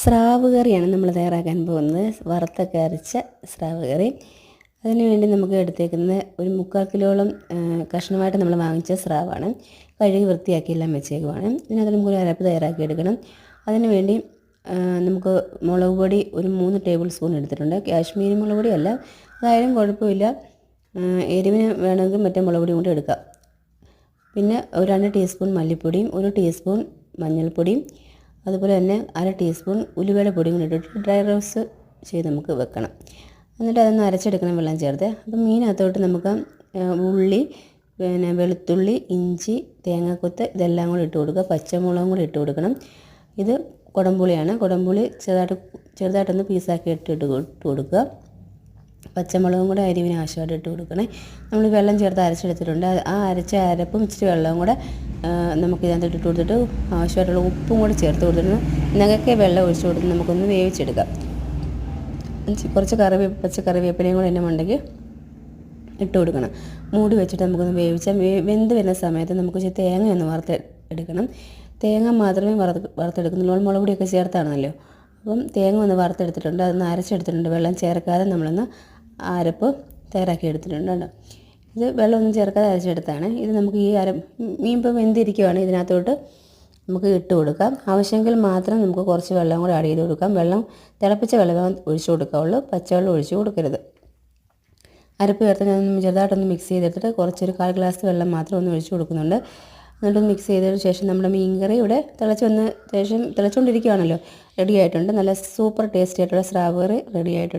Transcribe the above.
സ്രാവ് കറിയാണ് നമ്മൾ തയ്യാറാക്കാൻ പോകുന്നത്. വറുത്തൊക്കെ അരച്ച സ്രാവ് കറി. അതിന് വേണ്ടി നമുക്ക് എടുത്തേക്കുന്നത് ഒരു 3/4 കിലോളം കഷ്ണമായിട്ട് നമ്മൾ വാങ്ങിച്ച സ്രാവാണ്. കഴുകി വൃത്തിയാക്കിയെല്ലാം വെച്ചേക്കുവാണ്. ഇതിനകത്ത് നമുക്കൊരു അരപ്പ് തയ്യാറാക്കി എടുക്കണം. അതിന് വേണ്ടി നമുക്ക് മുളക് പൊടി ഒരു 3 ടേബിൾ സ്പൂൺ എടുത്തിട്ടുണ്ട്. കാശ്മീരി മുളക് പൊടിയല്ല, അതായാലും കുഴപ്പമില്ല. എരിവിന് വേണമെങ്കിൽ മറ്റേ മുളക് പൊടി കൂടി എടുക്കാം. പിന്നെ ഒരു 2 ടീസ്പൂൺ മല്ലിപ്പൊടിയും 1 ടീസ്പൂൺ മഞ്ഞൾപ്പൊടിയും അതുപോലെ തന്നെ 1/2 ടീസ്പൂൺ ഉലുവയുടെ പൊടിയും കൂടി ഇട്ടിട്ട് ഡ്രൈ റോസ്റ്റ് ചെയ്ത് നമുക്ക് വെക്കണം. എന്നിട്ട് അതൊന്ന് അരച്ചെടുക്കണം വെള്ളം ചേർത്ത്. അപ്പം മീനകത്തോട്ട് നമുക്ക് ഉള്ളി, പിന്നെ വെളുത്തുള്ളി, ഇഞ്ചി, തേങ്ങാക്കൊത്ത് ഇതെല്ലാം കൂടി ഇട്ട് കൊടുക്കുക. പച്ചമുളകും കൂടി ഇട്ട് കൊടുക്കണം. ഇത് കുടംപുളിയാണ്. കുടംപുളി ചെറുതായിട്ടൊന്ന് പീസാക്കി ഇട്ട് കൊടുക്കുക. പച്ചമുളകും കൂടെ അരിവിന് ആവശ്യമായിട്ട് ഇട്ട് കൊടുക്കണേ. നമ്മൾ വെള്ളം ചേർത്ത് അരച്ചെടുത്തിട്ടുണ്ട്. ആ അരച്ച അരപ്പും ഇച്ചിരി വെള്ളവും കൂടെ നമുക്ക് ഇതിനകത്ത് ഇട്ട് കൊടുത്തിട്ട് ആവശ്യമായിട്ടുള്ള ഉപ്പും കൂടെ ചേർത്ത് കൊടുത്തിട്ട് നകക്കെ വെള്ളം ഒഴിച്ച് കൊടുത്ത് നമുക്കൊന്ന് വേവിച്ചെടുക്കാം. കുറച്ച് പച്ചക്കറിവേപ്പിലയും കൂടെ എന്നെ ഉണ്ടെങ്കിൽ ഇട്ട് കൊടുക്കണം. മൂടി വെച്ചിട്ട് നമുക്കൊന്ന് വേവിച്ചാൽ വെന്ത് വരുന്ന സമയത്ത് നമുക്ക് ഇച്ചിരി തേങ്ങ ഒന്ന് വറുത്തെടുക്കണം. തേങ്ങ മാത്രമേ വറുത്തെടുക്കുന്നുള്ളൂ. മുളക് പൊടിയൊക്കെ ചേർത്താണല്ലോ. അപ്പം തേങ്ങ ഒന്ന് വറുത്തെടുത്തിട്ടുണ്ട്. അതൊന്ന് അരച്ചെടുത്തിട്ടുണ്ട്. വെള്ളം ചേർക്കാതെ നമ്മളൊന്ന് അരപ്പ് തയ്യാറാക്കി എടുത്തിട്ടുണ്ട് കേട്ടോ. ഇത് വെള്ളമൊന്നും ചേർക്കാതെ അരച്ചെടുത്താണ്. ഇത് നമുക്ക് ഈ മീൻ ഇപ്പോൾ വെന്തിരിക്കുവാണ്. ഇതിനകത്തോട്ട് നമുക്ക് ഇട്ട് കൊടുക്കാം. ആവശ്യമെങ്കിൽ മാത്രം നമുക്ക് കുറച്ച് വെള്ളം കൂടെ ആഡ് ചെയ്ത് കൊടുക്കാം. തിളപ്പിച്ച വെള്ളം ഒഴിച്ചു കൊടുക്കാവുള്ളൂ. പച്ചവെള്ളം ഒഴിച്ച് കൊടുക്കരുത്. അരപ്പ് ചേർത്ത് ഞാൻ ചെറുതായിട്ടൊന്ന് മിക്സ് ചെയ്തെടുത്തിട്ട് കുറച്ചൊരു 1/4 ഗ്ലാസ് വെള്ളം മാത്രം ഒന്ന് ഒഴിച്ച് കൊടുക്കുന്നുണ്ട്. എന്നിട്ടൊന്ന് മിക്സ് ചെയ്തതിന് ശേഷം നമ്മുടെ മീൻകറി ഇവിടെ തിളച്ചുകൊണ്ടിരിക്കുകയാണല്ലോ, റെഡി ആയിട്ടുണ്ട്. നല്ല സൂപ്പർ ടേസ്റ്റി ആയിട്ടുള്ള സ്രാവ് കറി റെഡി ആയിട്ടുണ്ട്.